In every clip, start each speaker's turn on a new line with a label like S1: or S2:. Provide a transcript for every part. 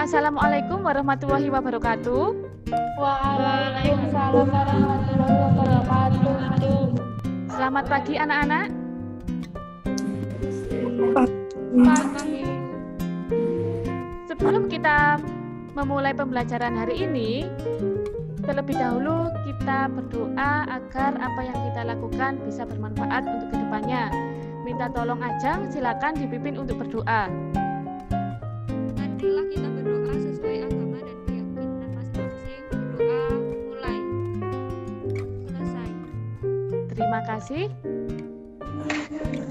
S1: Assalamualaikum warahmatullahi wabarakatuh.
S2: Waalaikumsalam warahmatullahi wabarakatuh.
S1: Selamat pagi anak-anak. Pagi. Sebelum kita memulai pembelajaran hari ini, terlebih dahulu kita berdoa agar apa yang kita lakukan bisa bermanfaat untuk kedepannya. Minta tolong Ajeng, silakan dipimpin untuk berdoa.
S3: Marilah kita berdoa sesuai agama dan keyakinan masing-masing. Berdoa mulai. Selesai.
S1: Terima kasih.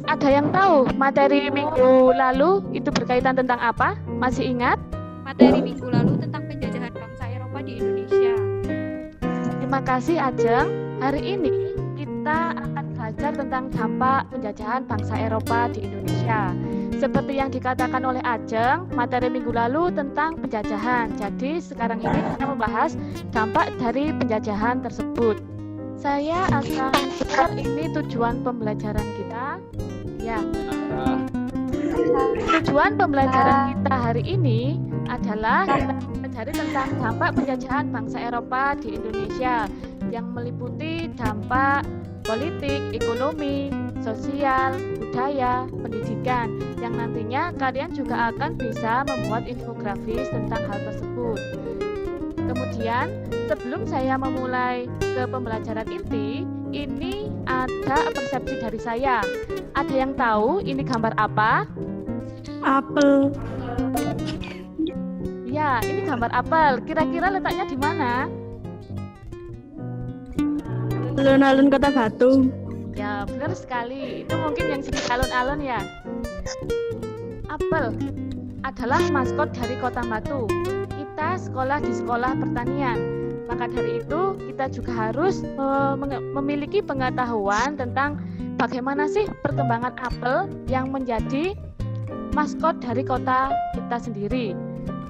S1: Ada yang tahu materi minggu lalu itu berkaitan tentang apa? Masih ingat?
S3: Materi minggu lalu tentang penjajahan bangsa Eropa di Indonesia.
S1: Terima kasih Ajeng. Hari ini kita akan belajar tentang dampak penjajahan bangsa Eropa di Indonesia. Seperti yang dikatakan oleh Ajeng, materi minggu lalu tentang penjajahan. Jadi sekarang ini kita membahas dampak dari penjajahan tersebut. Saya akan share ini tujuan pembelajaran kita. Ya. Tujuan pembelajaran kita hari ini adalah kita mempelajari tentang dampak penjajahan bangsa Eropa di Indonesia yang meliputi dampak politik, ekonomi, sosial, budaya, pendidikan yang nantinya kalian juga akan bisa membuat infografis tentang hal tersebut. Kemudian, sebelum saya memulai ke pembelajaran inti, ini ada persepsi dari saya. Ada yang tahu ini gambar apa?
S2: Apel.
S1: Ya, ini gambar apel. Kira-kira letaknya di mana?
S2: Alun-alun Kota Batu.
S1: Ya, benar sekali. Itu mungkin yang sini alun-alun ya. Apel adalah maskot dari Kota Batu. Kita sekolah di sekolah pertanian. Maka dari itu, kita juga harus memiliki pengetahuan tentang bagaimana sih perkembangan apel yang menjadi maskot dari kota kita sendiri.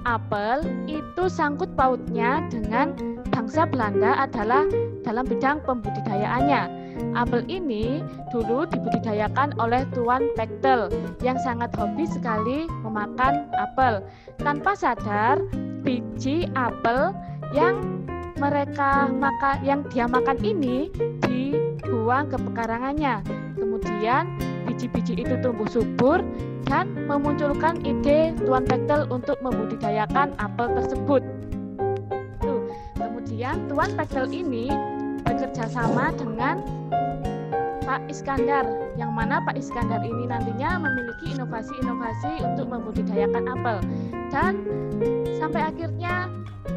S1: Apel itu sangkut pautnya dengan bangsa Belanda adalah dalam bidang pembudidayaannya. Apel ini dulu dibudidayakan oleh Tuan Pechtel yang sangat hobi sekali memakan apel. Tanpa sadar, biji apel yang dia makan ini dibuang ke pekarangannya. Kemudian biji-biji itu tumbuh subur dan memunculkan ide Tuan Pechtel untuk membudidayakan apel tersebut. Kemudian Tuan Pechtel ini bekerja sama dengan Pak Iskandar, yang mana Pak Iskandar ini nantinya memiliki inovasi-inovasi untuk membudidayakan apel. Dan sampai akhirnya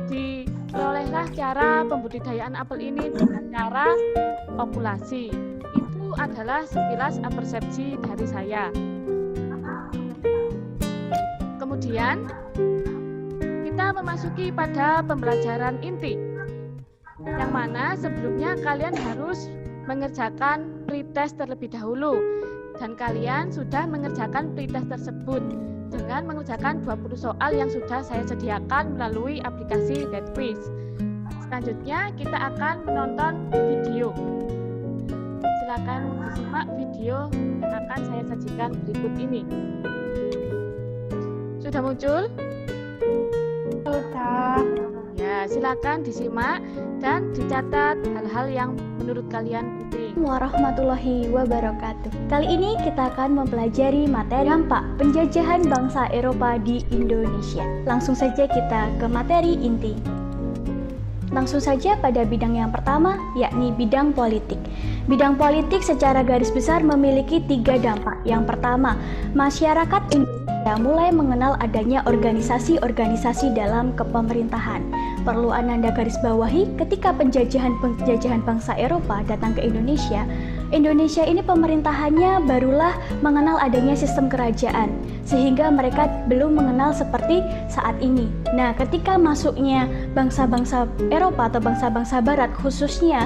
S1: diperolehlah cara pembudidayaan apel ini dengan cara populasi. Itu adalah sekilas persepsi dari saya. Kemudian kita memasuki pada pembelajaran inti, yang mana sebelumnya kalian harus mengerjakan pretest terlebih dahulu, dan kalian sudah mengerjakan pretest tersebut dengan mengerjakan 20 soal yang sudah saya sediakan melalui aplikasi NetQuiz. Selanjutnya kita akan menonton video. Silakan disimak video yang akan saya sajikan berikut ini. Sudah muncul?
S2: Sudah.
S1: Ya, silakan disimak dan dicatat hal-hal yang menurut kalian penting.
S4: Warahmatullahi wabarakatuh. Kali ini kita akan mempelajari materi dampak penjajahan bangsa Eropa di Indonesia. Langsung saja kita ke materi inti. Langsung saja pada bidang yang pertama, yakni bidang politik. Bidang politik secara garis besar memiliki 3 dampak. Yang pertama, masyarakat Indonesia mulai mengenal adanya organisasi-organisasi dalam kepemerintahan. Perlu Ananda garis bawahi, ketika penjajahan bangsa Eropa datang ke Indonesia, Indonesia ini pemerintahannya barulah mengenal adanya sistem kerajaan, sehingga mereka belum mengenal seperti saat ini. Nah, ketika masuknya bangsa-bangsa Eropa atau bangsa-bangsa Barat, khususnya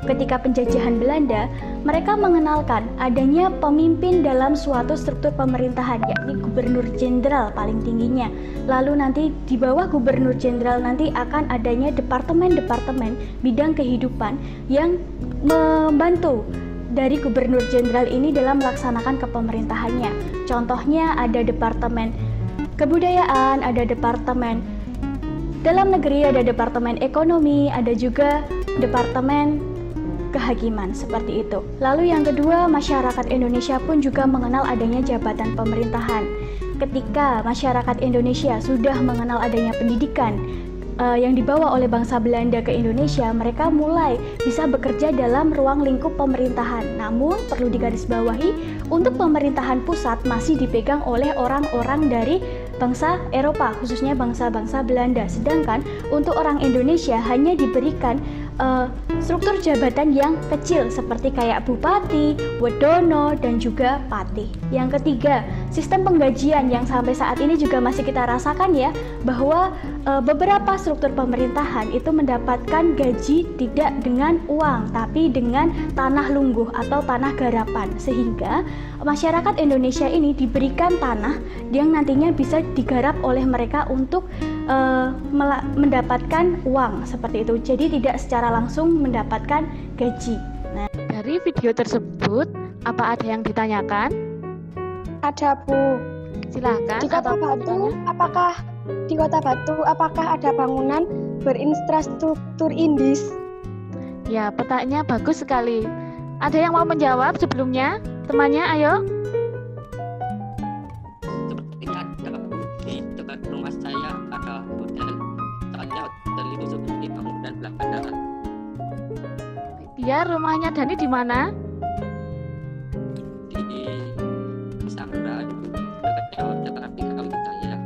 S4: ketika penjajahan Belanda, mereka mengenalkan adanya pemimpin dalam suatu struktur pemerintahan, yakni gubernur jenderal paling tingginya. Lalu nanti di bawah gubernur jenderal nanti akan adanya departemen-departemen bidang kehidupan yang membantu dari gubernur jenderal ini dalam melaksanakan kepemerintahannya. Contohnya ada departemen kebudayaan, ada departemen Dalam negeri ada Departemen Ekonomi, ada juga Departemen Kehakiman, seperti itu. Lalu yang kedua, masyarakat Indonesia pun juga mengenal adanya jabatan pemerintahan. Ketika masyarakat Indonesia sudah mengenal adanya pendidikan yang dibawa oleh bangsa Belanda ke Indonesia, mereka mulai bisa bekerja dalam ruang lingkup pemerintahan. Namun perlu digarisbawahi, untuk pemerintahan pusat masih dipegang oleh orang-orang dari bangsa Eropa, khususnya bangsa-bangsa Belanda. Sedangkan untuk orang Indonesia hanya diberikan struktur jabatan yang kecil seperti kayak bupati, wedono, dan juga patih. Yang ketiga, sistem penggajian yang sampai saat ini juga masih kita rasakan ya, bahwa beberapa struktur pemerintahan itu mendapatkan gaji tidak dengan uang, tapi dengan tanah lungguh atau tanah garapan, sehingga masyarakat Indonesia ini diberikan tanah yang nantinya bisa digarap oleh mereka untuk mendapatkan uang seperti itu. Jadi tidak secara langsung mendapatkan gaji.
S1: Dari video tersebut, apa ada yang ditanyakan?
S2: Ada, Bu.
S1: Silahkan.
S2: Di Kota Batu, apakah ada bangunan berinfrastruktur indis?
S1: Ya, pertanyaannya bagus sekali. Ada yang mau menjawab sebelumnya? Temannya, ayo.
S5: Sepertinya ada di dekat rumah saya ada hotel. Soalnya hotel itu seperti bangunan Belanda.
S1: Dia rumahnya Dani di mana?
S5: Di Sangra dekatnya hotel Kartika Wijaya.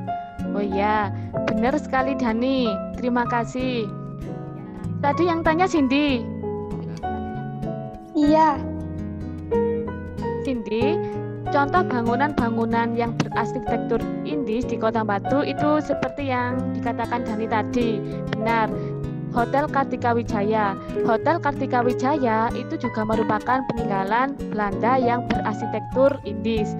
S1: Oh iya, benar sekali Dani. Terima kasih. Tadi yang tanya Cindy.
S2: Iya.
S1: Cindy, contoh bangunan-bangunan yang berarsitektur indis di Kota Batu itu seperti yang dikatakan Dani tadi. Benar, Hotel Kartika Wijaya. Hotel Kartika Wijaya itu juga merupakan peninggalan Belanda yang berarsitektur indis.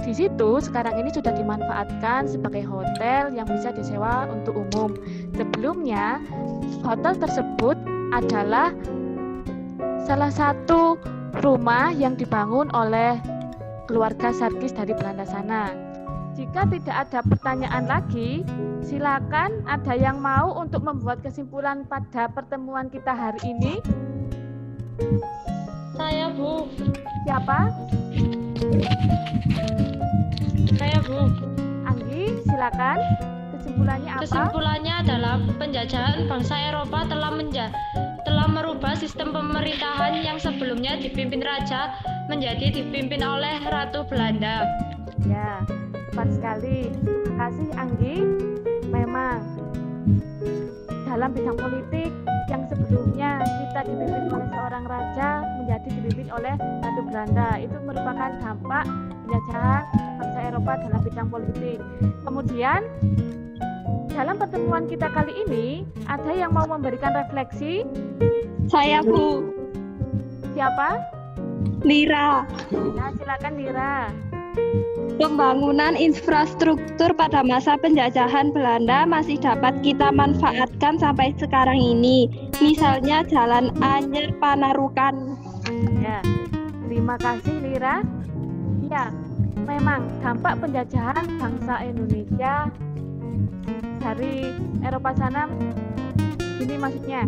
S1: Di situ sekarang ini sudah dimanfaatkan sebagai hotel yang bisa disewa untuk umum. Sebelumnya, hotel tersebut adalah salah satu rumah yang dibangun oleh keluarga Sarkis dari Belanda sana. Jika tidak ada pertanyaan lagi, silakan ada yang mau untuk membuat kesimpulan pada pertemuan kita hari ini?
S2: Saya, Bu.
S1: Siapa?
S2: Saya, Bu.
S1: Anggi, silakan. Kesimpulannya apa?
S6: Kesimpulannya adalah penjajahan bangsa Eropa telah merubah sistem pemerintahan yang sebelumnya dipimpin raja menjadi dipimpin oleh Ratu Belanda.
S1: Ya, tepat sekali. Terima kasih Anggi. Memang dalam bidang politik yang sebelumnya kita dipimpin oleh seorang raja menjadi dipimpin oleh Ratu Belanda, itu merupakan dampak penjajahan bangsa Eropa dalam bidang politik. Kemudian dalam pertemuan kita kali ini, ada yang mau memberikan refleksi?
S2: Saya, Bu.
S1: Siapa?
S2: Lira.
S1: Nah, silakan Lira.
S2: Pembangunan infrastruktur pada masa penjajahan Belanda masih dapat kita manfaatkan sampai sekarang ini. Misalnya Jalan Anyer Panarukan.
S1: Ya, terima kasih Lira. Ya, memang dampak penjajahan bangsa Indonesia dari Eropa sana, ini maksudnya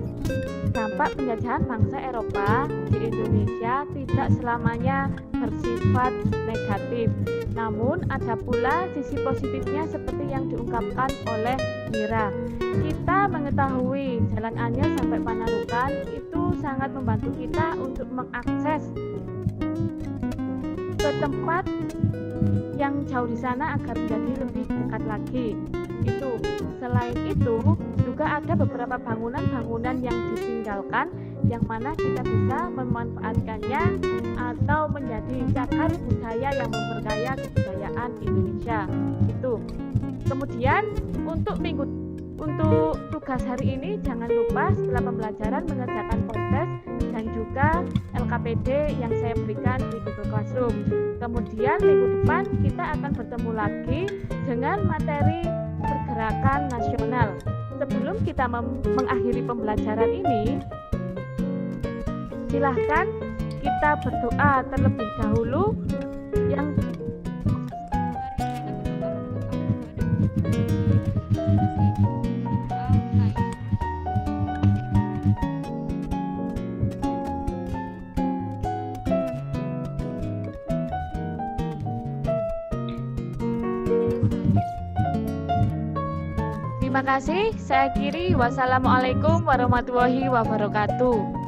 S1: dampak penjajahan bangsa Eropa di Indonesia tidak selamanya bersifat negatif. Namun ada pula sisi positifnya seperti yang diungkapkan oleh Mira. Kita mengetahui Jalan Anyer sampai Panarukan itu sangat membantu kita untuk mengakses ke tempat yang jauh di sana agar menjadi lebih dekat lagi. Itu selain itu juga ada beberapa bangunan-bangunan yang ditinggalkan yang mana kita bisa memanfaatkannya atau menjadi cagar budaya yang memperkaya kebudayaan Indonesia. Itu. Kemudian untuk tugas hari ini jangan lupa setelah pembelajaran mengerjakan podcast dan juga LKPD yang saya berikan di Google Classroom. Kemudian minggu depan kita akan bertemu lagi dengan materi pergerakan nasional. Sebelum kita mengakhiri pembelajaran ini, silahkan kita berdoa terlebih dahulu yang
S3: mulai.
S1: Terima kasih. Saya akhiri. Wassalamualaikum warahmatullahi wabarakatuh.